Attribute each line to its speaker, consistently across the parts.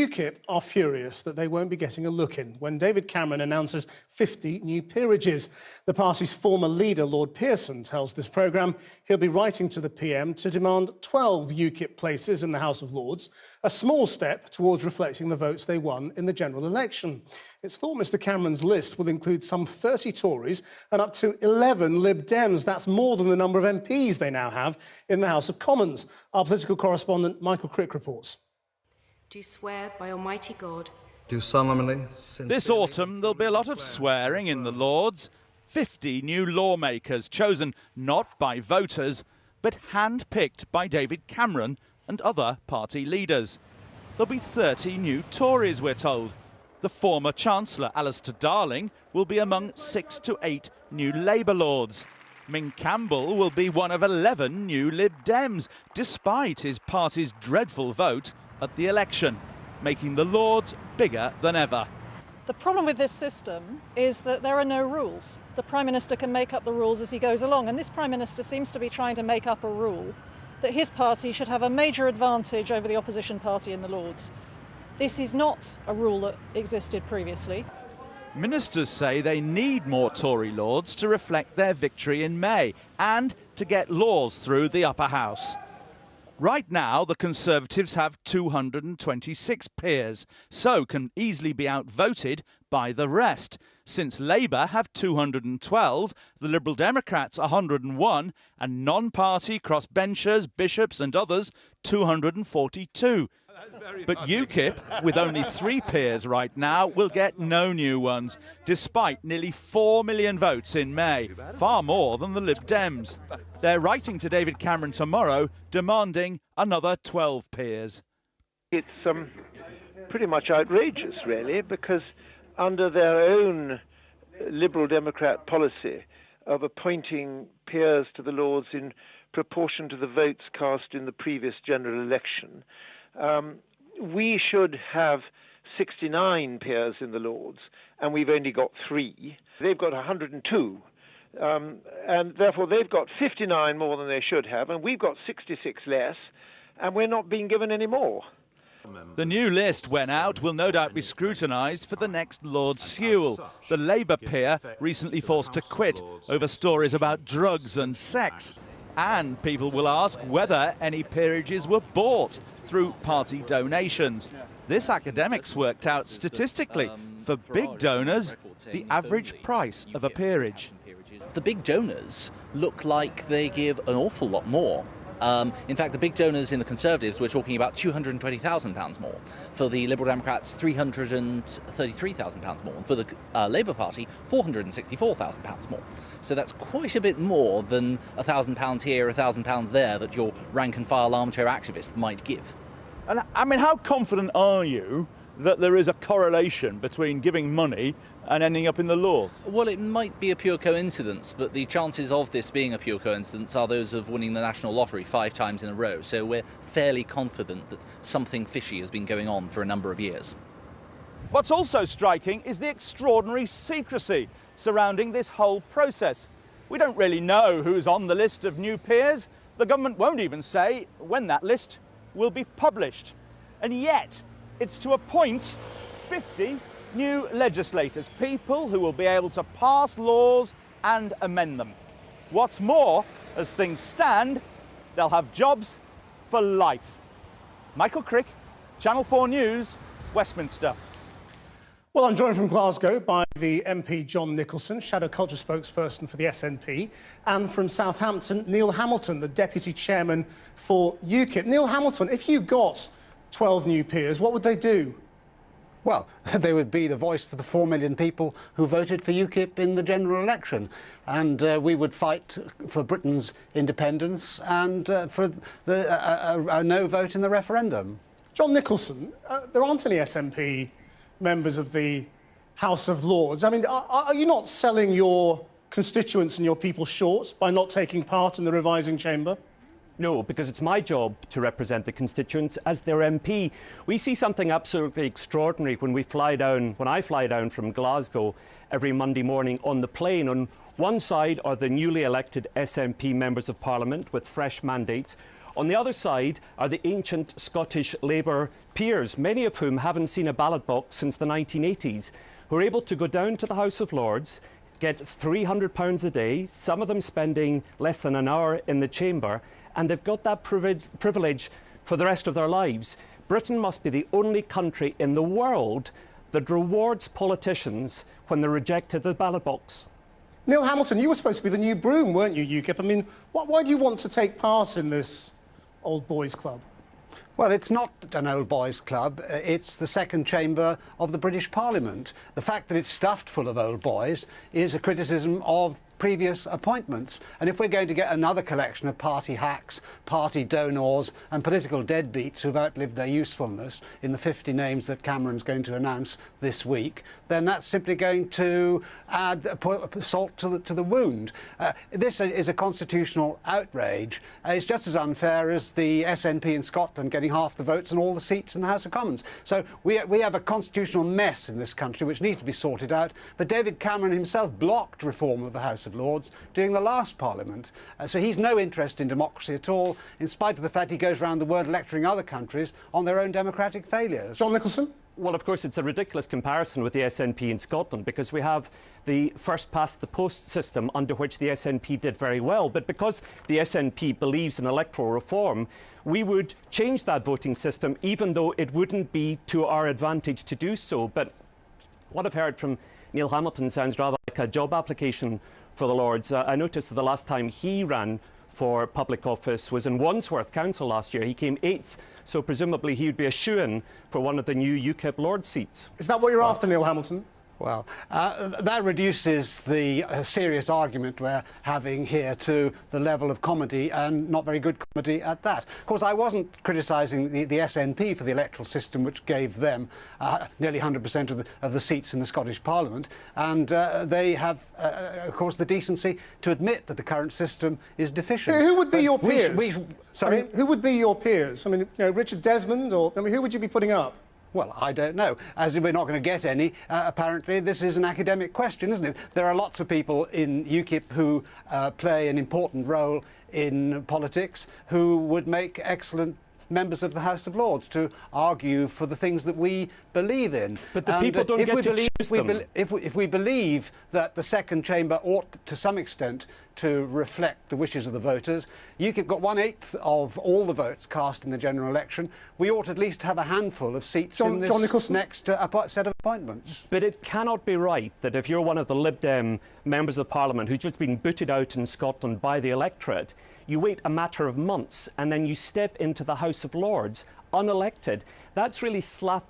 Speaker 1: UKIP are furious that they won't be getting a look in when David Cameron announces 50 new peerages. The party's former leader, Lord Pearson, tells this programme he'll be writing to the PM to demand 12 UKIP places in the House of Lords, a small step towards reflecting the votes they won in the general election. It's thought Mr Cameron's list will include some 30 Tories and up to 11 Lib Dems. That's more than the number of MPs they now have in the House of Commons. Our political correspondent, Michael Crick, reports.
Speaker 2: Do swear by Almighty God.
Speaker 3: Do solemnly.
Speaker 4: This autumn there'll be a lot of swearing in the Lords. 50 new lawmakers chosen not by voters, but hand-picked by David Cameron and other party leaders. There'll be 30 new Tories, we're told. The former Chancellor, Alistair Darling, will be among 6 to 8 new Labour Lords. Ming Campbell will be one of 11 new Lib Dems, despite his party's dreadful vote at the election, making the Lords bigger than ever.
Speaker 5: The problem with this system is that there are no rules. The Prime Minister can make up the rules as he goes along, and this Prime Minister seems to be trying to make up a rule that his party should have a major advantage over the opposition party in the Lords. This is not a rule that existed previously.
Speaker 4: Ministers say they need more Tory Lords to reflect their victory in May and to get laws through the upper house. Right now, the Conservatives have 226 peers, so can easily be outvoted by the rest. Since Labour have 212, the Liberal Democrats 101, and non-party crossbenchers, bishops and others 242. But UKIP, with only 3 peers right now, will get no new ones, despite nearly 4 million votes in May, far more than the Lib Dems. They're writing to David Cameron tomorrow, demanding another 12 peers.
Speaker 6: It's pretty much outrageous, really, because under their own Liberal Democrat policy of appointing peers to the Lords in proportion to the votes cast in the previous general election, we should have 69 peers in the Lords, and we've only got 3. They've got 102, and therefore they've got 59 more than they should have, and we've got 66 less, and we're not being given any more.
Speaker 4: The new list, when out, will no doubt be scrutinised for the next Lord Sewell, the Labour peer recently forced to quit over stories about drugs and sex. And people will ask whether any peerages were bought through party donations. This academics worked out statistically, for big donors, the average price of a peerage.
Speaker 7: The big donors look like they give an awful lot more. In fact, the big donors in the Conservatives, we're talking about £220,000 more. For the Liberal Democrats, £333,000 more. And for the Labour Party, £464,000 more. So that's quite a bit more than £1,000 here, £1,000 there that your rank-and-file armchair activist might give.
Speaker 4: And I mean, how confident are you that there is a correlation between giving money and ending up in the law?
Speaker 7: Well, it might be a pure coincidence, but the chances of this being a pure coincidence are those of winning the national lottery 5 times in a row. So we're fairly confident that something fishy has been going on for a number of years.
Speaker 4: What's also striking is the extraordinary secrecy surrounding this whole process. We don't really know who's on the list of new peers. The government won't even say when that list will be published. And yet, it's to appoint 50 new legislators, people who will be able to pass laws and amend them. What's more, as things stand, they'll have jobs for life. Michael Crick, Channel 4 News, Westminster.
Speaker 1: Well, I'm joined from Glasgow by the MP John Nicholson, Shadow Culture spokesperson for the SNP, and from Southampton, Neil Hamilton, the Deputy Chairman for UKIP. Neil Hamilton, if you got 12 new peers, what would they do?
Speaker 8: Well, they would be the voice for the 4 million people who voted for UKIP in the general election. And we would fight for Britain's independence and for a no vote in the referendum.
Speaker 1: John Nicholson, there aren't any SNP members of the House of Lords. I mean, are you not selling your constituents and your people short by not taking part in the revising chamber?
Speaker 9: No, because it's my job to represent the constituents as their MP. We see something absolutely extraordinary when I fly down from Glasgow every Monday morning on the plane. On one side are the newly elected SNP members of Parliament with fresh mandates. On the other side are the ancient Scottish Labour peers, many of whom haven't seen a ballot box since the 1980s, who are able to go down to the House of Lords, get £300 a day, some of them spending less than an hour in the chamber, and they've got that privilege for the rest of their lives. Britain must be the only country in the world that rewards politicians when they rejected the ballot box.
Speaker 1: Neil Hamilton, you were supposed to be the new broom, weren't you, UKIP? I mean, why do you want to take part in this old boys' club?
Speaker 8: Well, it's not an old boys' club. It's the second chamber of the British Parliament. The fact that it's stuffed full of old boys is a criticism of previous appointments. And if we're going to get another collection of party hacks, party donors and political deadbeats who've outlived their usefulness in the 50 names that Cameron's going to announce this week, then that's simply going to add salt to the wound. This is a constitutional outrage. It's just as unfair as the SNP in Scotland getting half the votes and all the seats in the House of Commons. So we have a constitutional mess in this country which needs to be sorted out. But David Cameron himself blocked reform of the House of Lords during the last Parliament. So he's no interest in democracy at all, in spite of the fact he goes around the world lecturing other countries on their own democratic failures.
Speaker 1: John Nicholson?
Speaker 9: Well, of course, it's a ridiculous comparison with the SNP in Scotland, because we have the first-past-the-post system under which the SNP did very well. But because the SNP believes in electoral reform, we would change that voting system, even though it wouldn't be to our advantage to do so. But what I've heard from Neil Hamilton sounds rather like a job application for the Lords. I noticed that the last time he ran for public office was in Wandsworth Council last year. He came 8th, so presumably he would be a shoo-in for one of the new UKIP Lord seats.
Speaker 1: Is that what you're after, Neil Hamilton?
Speaker 8: Well, that reduces the serious argument we're having here to the level of comedy, and not very good comedy at that. Of course, I wasn't criticising the SNP for the electoral system, which gave them nearly 100% of the seats in the Scottish Parliament, and they have, of course, the decency to admit that the current system is deficient.
Speaker 1: Who would be your peers?
Speaker 8: Sorry?
Speaker 1: I mean, who would be your peers? I mean, Richard Desmond, or who would you be putting up?
Speaker 8: Well, I don't know. As we're not going to get any, apparently this is an academic question, isn't it? There are lots of people in UKIP who play an important role in politics who would make excellent members of the House of Lords to argue for the things that we believe in.
Speaker 9: But the people don't get to choose them.
Speaker 8: If we believe that the second chamber ought, to some extent, to reflect the wishes of the voters, UKIP got 1/8 of all the votes cast in the general election. We ought at least have a handful of seats in this next set of appointments.
Speaker 9: But it cannot be right that if you're one of the Lib Dem members of Parliament who's just been booted out in Scotland by the electorate, you wait a matter of months and then you step into the House of Lords unelected. That's really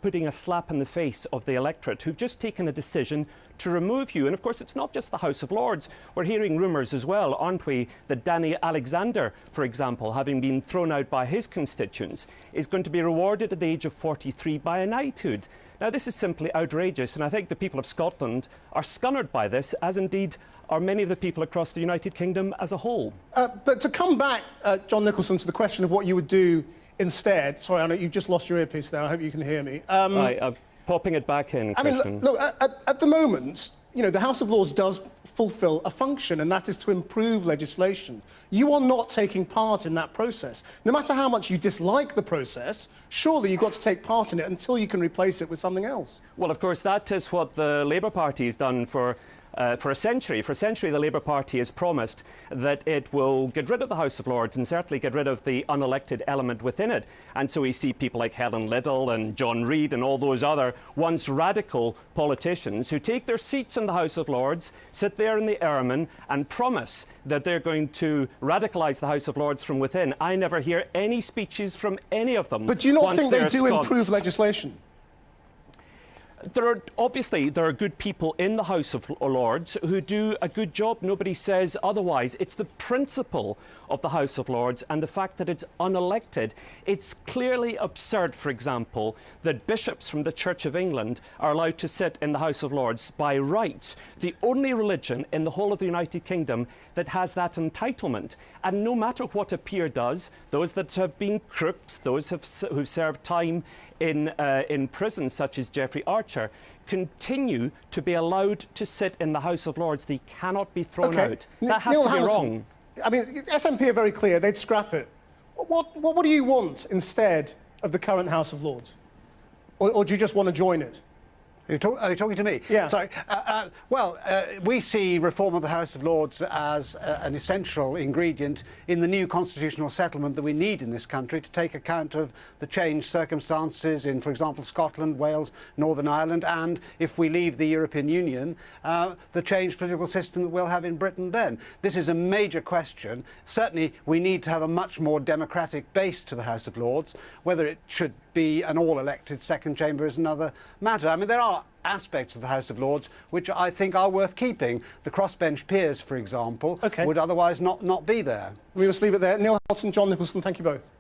Speaker 9: putting a slap in the face of the electorate who've just taken a decision to remove you. And of course, it's not just the House of Lords. We're hearing rumours as well, aren't we, that Danny Alexander, for example, having been thrown out by his constituents, is going to be rewarded at the age of 43 by a knighthood. Now, this is simply outrageous, and I think the people of Scotland are scunnered by this, as indeed are many of the people across the United Kingdom as a whole.
Speaker 1: But to come back, John Nicholson, to the question of what you would do instead. Sorry, I know you've just lost your earpiece there. I hope you can hear me.
Speaker 9: Right, I'm popping it back in, Christian.
Speaker 1: I mean, look, at the moment, the House of Lords does fulfil a function, and that is to improve legislation. You are not taking part in that process. No matter how much you dislike the process, surely you've got to take part in it until you can replace it with something else.
Speaker 9: Well, of course, that is what the Labour Party has done for a century. For a century, the Labour Party has promised that it will get rid of the House of Lords and certainly get rid of the unelected element within it. And so we see people like Helen Liddell and John Reid and all those other once radical politicians who take their seats in the House of Lords, sit there in the ermine and promise that they're going to radicalise the House of Lords from within. I never hear any speeches from any of them.
Speaker 1: But do you not think they do improve legislation?
Speaker 9: Obviously, there are good people in the House of Lords who do a good job. Nobody says otherwise. It's the principle of the House of Lords and the fact that it's unelected. It's clearly absurd, for example, that bishops from the Church of England are allowed to sit in the House of Lords by rights. The only religion in the whole of the United Kingdom that has that entitlement. And no matter what a peer does, those that have been crooks, those who've served time in prison, such as Jeffrey Archer, continue to be allowed to sit in the House of Lords. They cannot be thrown out. That has to be wrong.
Speaker 1: I mean, SNP are very clear. They'd scrap it. What do you want instead of the current House of Lords? Or do you just want to join it?
Speaker 8: Are you talking to me?
Speaker 1: Yeah.
Speaker 8: Sorry. We see reform of the House of Lords as an essential ingredient in the new constitutional settlement that we need in this country to take account of the changed circumstances in, for example, Scotland, Wales, Northern Ireland, and if we leave the European Union, the changed political system that we'll have in Britain then. This is a major question. Certainly, we need to have a much more democratic base to the House of Lords. Whether it should be an all-elected second chamber is another matter. I mean, there are aspects of the House of Lords which I think are worth keeping. The crossbench peers, for example, would otherwise not be there.
Speaker 1: We must leave it there. Neil Houghton, John Nicholson, thank you both.